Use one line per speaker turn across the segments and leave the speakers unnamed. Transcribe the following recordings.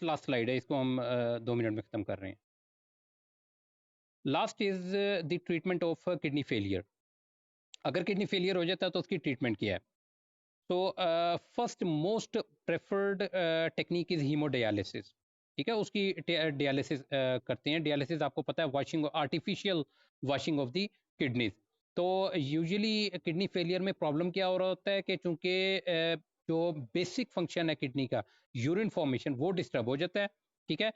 Last slide है, इसको हम 2 मिनट में खत्म कर रहे हैं। Last is the treatment of kidney failure. अगर किडनी फेलियर हो जाता है तो उसकी ट्रीटमेंट क्या है? तो first most preferred technique is haemodialysis. ठीक है? उसकी डायलिसिस करते हैं। डायलिसिस आपको पता है, washing artificial washing of the kidneys. तो यूजुअली किडनी फेलियर में प्रॉब्लम क्या हो रहा होता है कि चूँकि जो बेसिक फंक्शन है किडनी का, यूरिन फॉर्मेशन, वो डिस्टर्ब हो जाता है। ठीक है?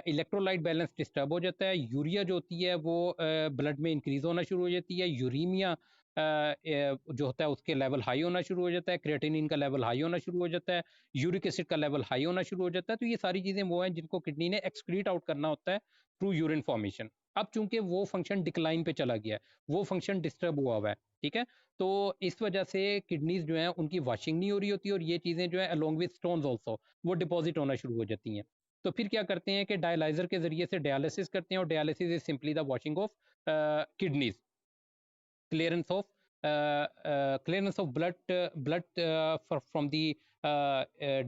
इलेक्ट्रोलाइट बैलेंस डिस्टर्ब हो जाता है। यूरिया जो होती है वो ब्लड में इंक्रीज़ होना शुरू हो जाती है। यूरेमिया जो होता है उसके लेवल हाई होना शुरू हो जाता है। क्रिएटिनिन का लेवल हाई होना शुरू हो जाता है। यूरिक एसिड का लेवल हाई होना शुरू हो जाता है। तो ये सारी चीज़ें वो हैं जिनको किडनी ने एक्सक्रीट आउट करना होता है थ्रू यूरिन फॉर्मेशन। अब चूंकि वो फंक्शन डिक्लाइन पे चला गया है, वो फंक्शन डिस्टर्ब हुआ हुआ है। ठीक है? तो इस वजह से किडनीज जो है उनकी वॉशिंग नहीं हो रही होती, और ये चीज़ें जो है अलोंग विद स्टोन्स ऑल्सो वो डिपॉजिट होना शुरू हो जाती हैं। तो फिर क्या करते हैं कि डायलाइजर के जरिए से डायलिसिस करते हैं, और dialysis is simply the washing of kidneys, clearance of clearance of from the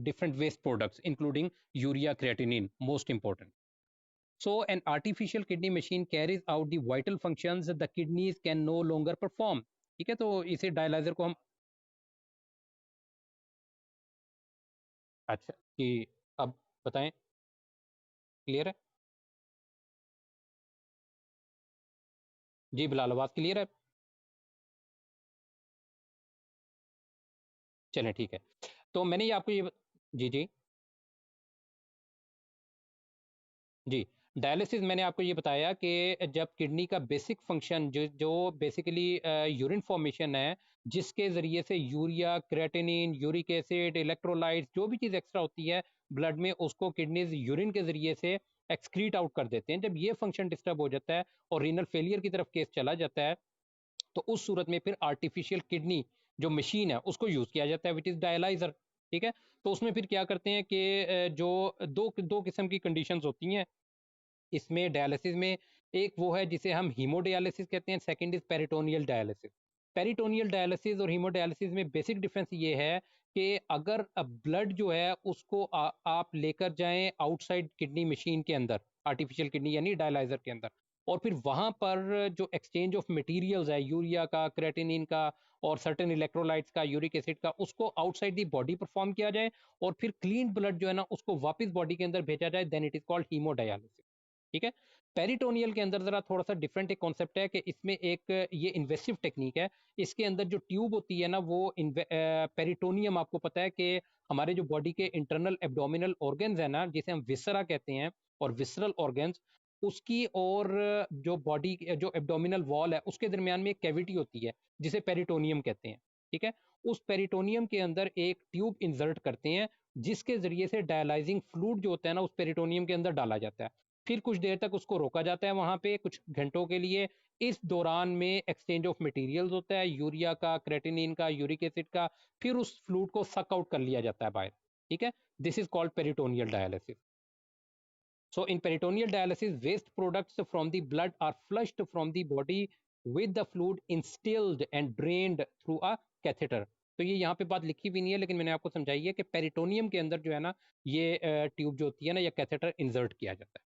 different waste products, including urea, creatinine, most important. So an artificial kidney machine carries out the vital functions the kidneys can no longer perform. ठीक है? तो इसे dialyser को हम, अच्छा, कि अब बताएं, क्लियर है? जी बिलाल, आवाज क्लियर है? चलें, ठीक है। तो मैंने ये आपको ये, जी जी जी, डायलिसिस मैंने आपको ये बताया कि जब किडनी का बेसिक फंक्शन जो जो बेसिकली यूरिन फॉर्मेशन है, जिसके ज़रिए से urea, creatinine, uric acid, electrolytes, जो भी चीज़ एक्स्ट्रा होती है ब्लड में, उसको किडनीज़ यूरिन के ज़रिए से एक्सक्रीट आउट कर देते हैं। जब ये फंक्शन डिस्टर्ब हो जाता है और रीनल फेलियर की तरफ केस चला जाता है, तो उस सूरत में फिर आर्टिफिशियल किडनी जो मशीन है उसको यूज़ किया जाता है, विच इज़ डायलाइज़र। ठीक है? तो उसमें फिर क्या करते हैं कि जो दो दो किस्म की कंडीशंस होती हैं इसमें डायलिसिस में। एक वो है जिसे हम हीमोडायलिसिस कहते हैं, second is peritoneal dialysis. Peritoneal dialysis और हीमोडायलिसिस में बेसिक डिफरेंस ये है कि अगर ब्लड जो है उसको आप लेकर जाएं आउटसाइड किडनी मशीन के अंदर, आर्टिफिशियल किडनी यानी डायलाइजर के अंदर, और फिर वहां पर जो एक्सचेंज ऑफ मटेरियल्स है, यूरिया का, क्रेटिनिन का और सर्टेन इलेक्ट्रोलाइट्स का, यूरिक एसिड का, उसको आउटसाइड दी बॉडी परफॉर्म किया जाए और फिर क्लीन ब्लड जो है ना उसको वापस बॉडी के अंदर भेजा जाए, then it is called haemodialysis. ठीक है? पेरिटोनियल के अंदर जरा थोड़ा सा डिफरेंट एक कॉन्सेप्ट है कि इसमें एक ये इन्वेसिव टेक्निक है। इसके अंदर जो ट्यूब होती है ना वो पेरिटोनियम, आपको पता है कि हमारे जो बॉडी के इंटरनल एब्डोमिनल ऑर्गन्स है ना, जिसे हम विसरा कहते हैं, और विसरल ऑर्गन्स, उसकी और जो बॉडी जो एब्डोमिनल वॉल है उसके दरमियान में एक कैविटी होती है जिसे पेरिटोनियम कहते हैं। ठीक है? उस पेरिटोनियम के अंदर एक ट्यूब इंसर्ट करते हैं, जिसके जरिए से डायलाइजिंग फ्लूइड जो होता है ना उस पेरिटोनियम के अंदर डाला जाता है। फिर कुछ देर तक उसको रोका जाता है वहाँ पे कुछ घंटों के लिए। इस दौरान में एक्सचेंज ऑफ मटेरियल्स होता है, यूरिया का, क्रेटिनिन का, यूरिक एसिड का, फिर उस फ्लूइड को सक आउट कर लिया जाता है बाहर। ठीक है? This is called peritoneal dialysis. So in peritoneal dialysis, waste products from the blood are flushed from the body with the fluid instilled and drained through a catheter. तो ये यहाँ पे बात लिखी भी नहीं है, लेकिन मैंने आपको समझाई है कि पेरिटोनियम के अंदर जो है ना ये ट्यूब जो होती है ना, या कैथेटर इंसर्ट किया जाता है।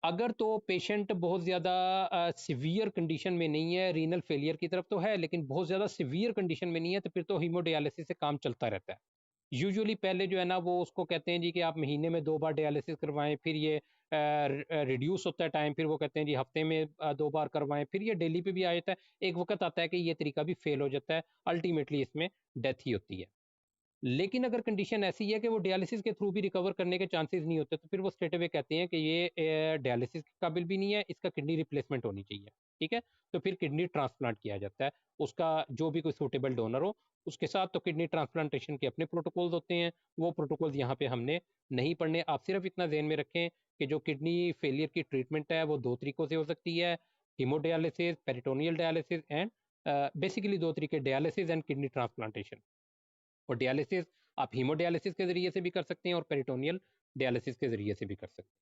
अगर तो पेशेंट बहुत ज़्यादा सीवियर कंडीशन में नहीं है, रीनल फेलियर की तरफ तो है लेकिन बहुत ज़्यादा सीवियर कंडीशन में नहीं है, तो फिर तो हीमोडायलिसिस से काम चलता रहता है। यूजुअली पहले जो है ना वो उसको कहते हैं जी कि आप महीने में 2 बार डायलिसिस करवाएँ, फिर ये रिड्यूस होता है टाइम, फिर वो कहते हैं जी हफ्ते में 2 बार करवाएँ, फिर ये डेली पे भी आ जाता है। एक वक़्त आता है कि ये तरीका भी फेल हो जाता है, अल्टीमेटली इसमें डेथ ही होती है। लेकिन अगर कंडीशन ऐसी है कि वो डायलिसिस के थ्रू भी रिकवर करने के चांसेस नहीं होते, तो फिर वो स्ट्रेट अवे कहते हैं कि ये डायलिसिस के काबिल भी नहीं है, इसका किडनी रिप्लेसमेंट होनी चाहिए। ठीक है? तो फिर किडनी ट्रांसप्लांट किया जाता है, उसका जो भी कोई सूटेबल डोनर हो उसके साथ। तो किडनी ट्रांसप्लांटेशन के अपने प्रोटोकॉल्स होते हैं, वो प्रोटोकॉल्स यहाँ पे हमने नहीं पढ़ने। आप सिर्फ इतना ध्यान में रखें कि जो किडनी फेलियर की ट्रीटमेंट है वो 2 तरीकों से हो सकती है, haemodialysis, peritoneal dialysis and basically 2 तरीके, डायलिसिस एंड किडनी ट्रांसप्लांटेशन। और डायलिसिस आप हीमोडायलिसिस के ज़रिए से भी कर सकते हैं और पेरिटोनियल डायलिसिस के ज़रिए से भी कर सकते हैं।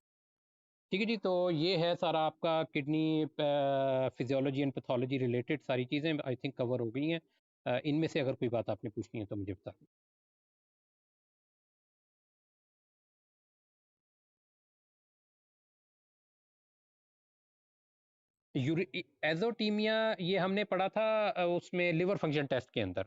ठीक है जी, तो ये है सारा आपका kidney physiology and pathology related सारी चीज़ें आई थिंक कवर हो गई हैं। इनमें से अगर कोई बात आपने पूछनी है तो मुझे बता एज़ोटीमिया ये हमने पढ़ा था उसमें लिवर फंक्शन टेस्ट के अंदर।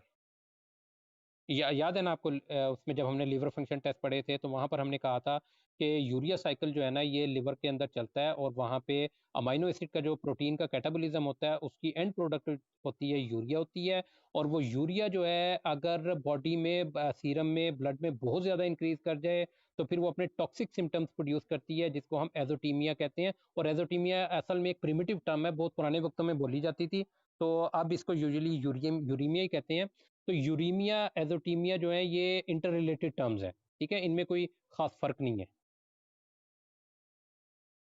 याद है ना आपको उसमें जब हमने लीवर फंक्शन टेस्ट पढ़े थे तो वहाँ पर हमने कहा था कि यूरिया साइकिल जो है ना ये लिवर के अंदर चलता है और वहाँ पे अमाइनो एसिड का जो प्रोटीन का कैटाबॉलिज्म होता है उसकी एंड प्रोडक्ट होती है यूरिया होती है। और वो यूरिया जो है अगर बॉडी में सीरम में ब्लड में बहुत ज़्यादा इंक्रीज कर जाए तो फिर वो अपने टॉक्सिक सिम्टम्स प्रोड्यूस करती है जिसको हम एजोटीमिया कहते हैं। और एजोटीमिया असल में एक प्रिमिटिव टर्म है, बहुत पुराने वक्तों में बोली जाती थी। तो अब इसको यूजुअली यूरीमिया ही कहते हैं। तो यूरीमिया एजोटीमिया जो है ये इंटर रिलेटेड टर्म्स है, ठीक है, इनमें कोई खास फर्क नहीं है।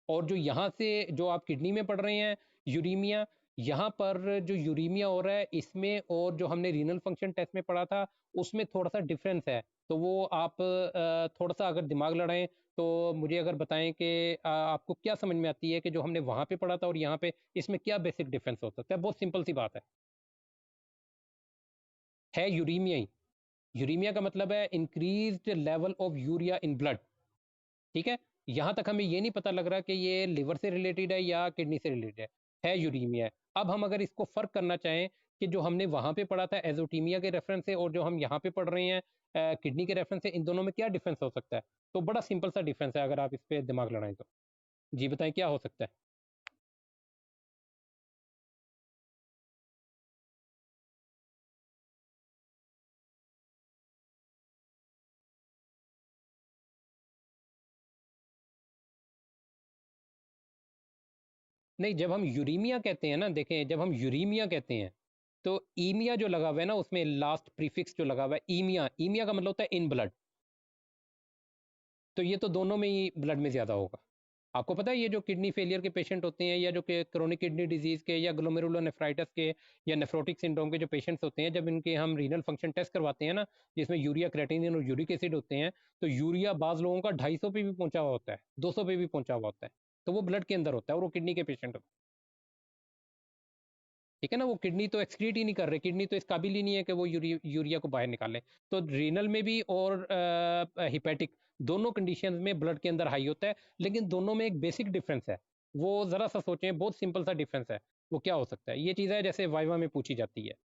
और जो यहाँ से जो आप किडनी में पढ़ रहे हैं यूरीमिया, यहाँ पर जो यूरीमिया हो रहा है इसमें और जो हमने रीनल फंक्शन टेस्ट में पढ़ा था उसमें थोड़ा सा डिफरेंस है। तो वो आप थोड़ा सा अगर दिमाग लड़ाएं तो मुझे अगर बताएं कि आपको क्या समझ में आती है कि जो हमने वहाँ पे पढ़ा था और यहाँ पे इसमें क्या बेसिक डिफरेंस हो सकता है। बहुत सिंपल सी बात है यूरीमिया ही। यूरीमिया का मतलब है increased level of urea in blood, ठीक है। यहां तक हमें ये नहीं पता लग रहा कि ये लिवर से रिलेटेड है या किडनी से रिलेटेड है यूरीमिया है। अब हम अगर इसको फर्क करना चाहें कि जो हमने वहां पे पढ़ा था एजोटीमिया के रेफरेंस से और जो हम यहाँ पे पढ़ रहे हैं किडनी के रेफरेंस से, इन दोनों में क्या डिफरेंस हो सकता है। तो बड़ा सिंपल सा डिफरेंस है अगर आप इस पे दिमाग लड़ाएं तो। जी बताएं क्या हो सकता है। नहीं, जब हम यूरीमिया कहते हैं ना, देखें जब हम यूरीमिया कहते हैं तो ईमिया जो लगा हुआ है ना उसमें लास्ट प्रीफिक्स जो लगा हुआ है ईमिया, ईमिया का मतलब होता है इन ब्लड। तो ये तो दोनों में ही ब्लड में ज़्यादा होगा। आपको पता है ये जो किडनी फेलियर के पेशेंट होते हैं या जो क्रोनिक किडनी डिजीज़ के या ग्लोमेरुलोनेफ्राइटिस के या नेफ्रोटिक सिंड्रोम के जो पेशेंट्स होते हैं, जब इनके हम रीनल फंक्शन टेस्ट करवाते हैं ना जिसमें यूरिया क्रेटिनिन और यूरिक एसिड होते हैं, तो यूरिया बाज़ लोगों का 250 पे भी पहुंचा हुआ होता है, 200 पे भी पहुंचा हुआ होता है। तो वो ब्लड के अंदर होता है और वो किडनी के पेशेंट होते हैं। ठीक है ना, वो किडनी तो एक्सक्रीट ही नहीं कर रहे, किडनी तो इस काबिल ही नहीं है कि वो यूरिया को बाहर निकाले। तो रीनल में भी और हिपैटिक दोनों कंडीशंस में ब्लड के अंदर हाई होता है। लेकिन दोनों में एक बेसिक डिफरेंस है, वो ज़रा सा सोचें, बहुत सिंपल सा डिफरेंस है। वो क्या हो सकता है, ये चीज़ है जैसे वाइवा में पूछी जाती है।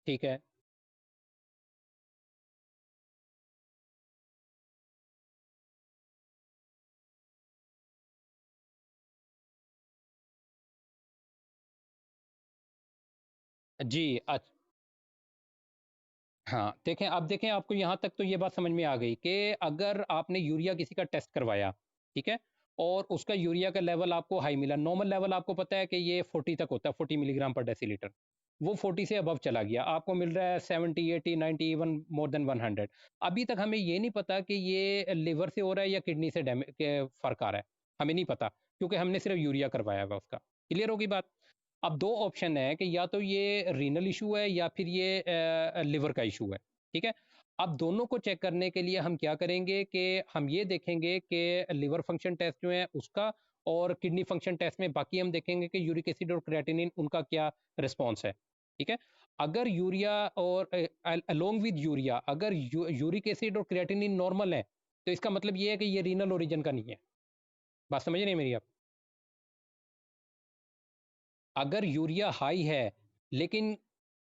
ठीक है। जी। हाँ, देखें अब देखें आपको यहाँ तक तो ये बात समझ में आ गई कि अगर आपने यूरिया किसी का टेस्ट करवाया, ठीक है, और उसका यूरिया का लेवल आपको हाई मिला, नॉर्मल लेवल आपको पता है कि ये 40 तक होता है, 40 मिलीग्राम पर डेसीलीटर। वो 40 से अबव चला गया, आपको मिल रहा है 70, 80, 90, इवन मोर देन 100। अभी तक हमें ये नहीं पता कि ये लिवर से हो रहा है या किडनी से डैमेज के फर्क आ रहा है, हमें नहीं पता, क्योंकि हमने सिर्फ यूरिया करवाया हुआ उसका। क्लियर होगी बात। अब दो ऑप्शन है कि या तो ये रीनल इशू है या फिर ये लिवर का इशू है, ठीक है। अब दोनों को चेक करने के लिए हम क्या करेंगे कि हम ये देखेंगे कि लिवर फंक्शन टेस्ट जो है उसका और किडनी फंक्शन टेस्ट में बाकी हम देखेंगे कि यूरिक एसिड और क्रिएटिनिन उनका क्या रिस्पॉन्स है, ठीक है। अगर यूरिया और अलोंग विद यूरिया अगर यूरिक एसिड और क्रिएटिनिन नॉर्मल है तो इसका मतलब ये है कि ये रीनल ओरिजिन का नहीं है। बात समझ रहे हैं मेरी आप। अगर यूरिया हाई है लेकिन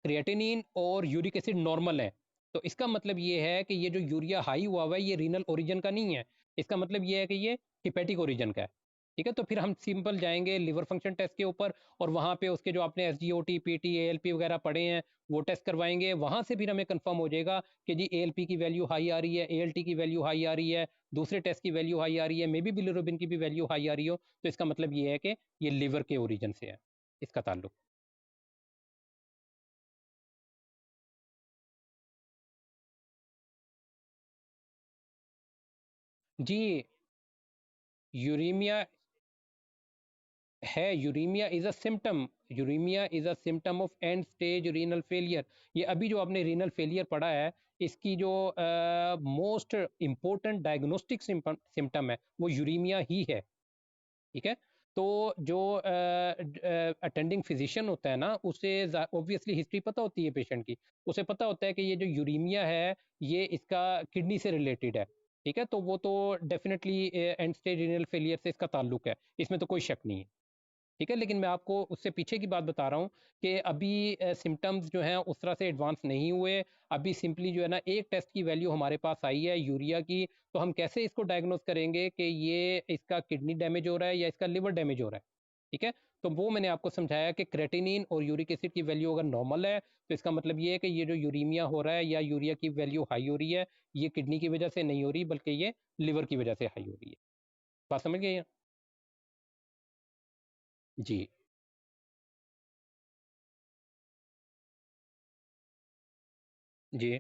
क्रिएटिनिन और यूरिक एसिड नॉर्मल है तो इसका मतलब ये है कि ये जो यूरिया हाई हुआ हुआ है ये रीनल ओरिजिन का नहीं है। इसका मतलब ये है कि ये हिपेटिक ओरिजिन का है। ठीक है, तो फिर हम सिंपल जाएंगे लिवर फंक्शन टेस्ट के ऊपर और वहाँ पे उसके जो आपने S G O T P T A L P वगैरह पढ़े हैं वो टेस्ट करवाएंगे। वहाँ से फिर हमें कंफर्म हो जाएगा कि जी ए एल पी की वैल्यू हाई आ रही है, ए एल टी की वैल्यू हाई आ रही है, दूसरे टेस्ट की वैल्यू हाई आ रही है, मे बी बिलिरुबिन की भी वैल्यू हाई आ रही हो। तो इसका मतलब ये है कि ये लिवर के ओरिजिन से है इसका ताल्लुक। जी, यूरीमिया है, uraemia is a symptom, uraemia is a symptom of end stage renal failure. ये अभी जो आपने रीनल फेलियर पढ़ा है, इसकी जो मोस्ट इंपॉर्टेंट डायग्नोस्टिक सिम्टम है वो यूरेमिया ही है। ठीक है। तो जो अटेंडिंग फिजिशियन होता है ना, उसे ऑब्वियसली हिस्ट्री पता होती है पेशेंट की, उसे पता होता है कि ये जो यूरेमिया है ये इसका किडनी से रिलेटेड है। ठीक है, तो वो तो definitely and stage renal failure से इसका ताल्लुक है, इसमें तो कोई शक नहीं है। ठीक है, लेकिन मैं आपको उससे पीछे की बात बता रहा हूँ कि अभी सिम्टम्स जो हैं उस तरह से एडवांस नहीं हुए। अभी सिंपली जो है ना, एक टेस्ट की वैल्यू हमारे पास आई है यूरिया की, तो हम कैसे इसको डायग्नोस करेंगे कि ये इसका किडनी डैमेज हो रहा है या इसका लिवर डैमेज हो रहा है। ठीक है, तो वो मैंने आपको समझाया कि क्रेटिनिन और यूरिक एसिड की वैल्यू अगर नॉर्मल है तो इसका मतलब ये है कि ये जो यूरीमिया हो रहा है या यूरिया की वैल्यू हाई हो रही है, ये किडनी की वजह से नहीं हो रही बल्कि ये लिवर की वजह से हाई हो रही है। बात समझ गए? जी। जी।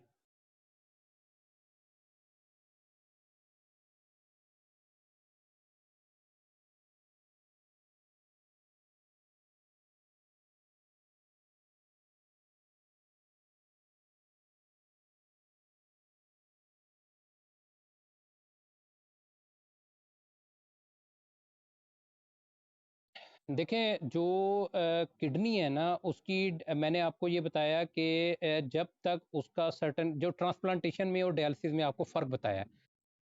देखें, जो किडनी है ना उसकी मैंने आपको ये बताया कि जब तक उसका सर्टन जो ट्रांसप्लांटेशन में और डायलिसिस में आपको फ़र्क बताया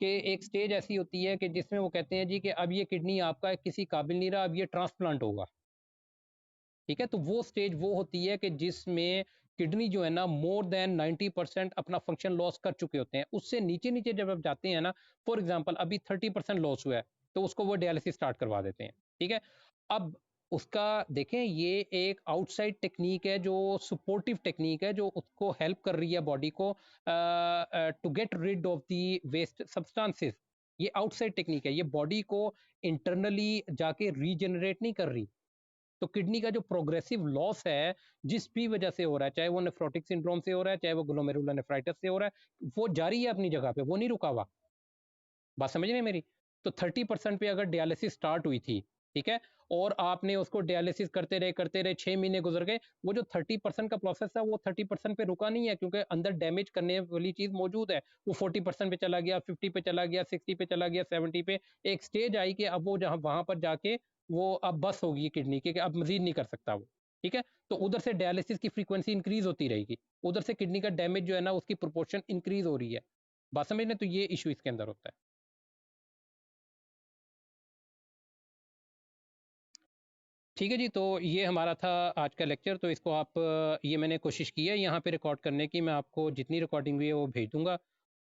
कि एक स्टेज ऐसी होती है कि जिसमें वो कहते हैं जी कि अब ये किडनी आपका किसी काबिल नहीं रहा, अब ये ट्रांसप्लांट होगा। ठीक है, तो वो स्टेज वो होती है कि जिसमें किडनी जो है ना मोर देन 90% अपना फंक्शन लॉस कर चुके होते हैं। उससे नीचे-नीचे जब आप जाते हैं ना, फॉर एग्ज़ाम्पल अभी 30% लॉस हुआ है, तो उसको वो डायलिसिस स्टार्ट करवा देते हैं। ठीक है? अब उसका देखें, ये एक आउटसाइड टेक्नीक है जो सपोर्टिव टेक्नीक है जो उसको हेल्प कर रही है बॉडी को to get rid of the waste substances. ये आउटसाइड टेक्नीक है, ये बॉडी को इंटरनली जाके रीजनरेट नहीं कर रही। तो किडनी का जो प्रोग्रेसिव लॉस है, जिस भी वजह से हो रहा है, चाहे वो नेफ्रोटिक सिंड्रोम से हो रहा है, चाहे वो ग्लोमेरुलर नेफ्राइटिस से हो रहा है, वो जारी है अपनी जगह पे, वो नहीं रुका हुआ। बात समझ रहे हैं मेरी? तो 30% पे अगर डायलिसिस स्टार्ट हुई थी, ठीक है? और आपने उसको डायलिसिस करते रहे, 6 महीने गुज़र गए, वो जो 30% का प्रोसेस है, वो 30% पे रुका नहीं है क्योंकि अंदर डैमेज करने वाली चीज़ मौजूद है। वो 40% पे चला गया, 50 पे चला गया, 60 पे चला गया, 70 पे। एक स्टेज आई कि अब वो जहाँ वहाँ पर जाके वो अब बस होगी किडनी की कि अब मज़ीद नहीं कर सकता वो, ठीक है? तो उधर से डायलिसिस की फ्रीक्वेंसी इंक्रीज़ होती रहेगी। उधर से किडनी का डैमेज जो है ना, उसकी प्रोपोर्शन इंक्रीज़ हो रही है। बात समझ रहे हैं? तो ये इश्यू इसके अंदर होता है। ठीक है जी, तो ये हमारा था आज का लेक्चर। तो इसको आप ये मैंने कोशिश की है यहाँ पे रिकॉर्ड करने की, मैं आपको जितनी रिकॉर्डिंग हुई है वो भेज दूँगा।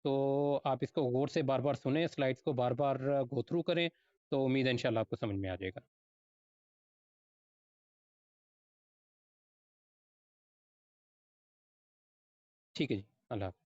तो आप इसको गौर से बार-बार सुनें, स्लाइड्स को बार-बार गो थ्रू करें, तो उम्मीद है इंशाल्लाह आपको समझ में आ जाएगा। ठीक है जी, अल्लाह हाफ़िज़।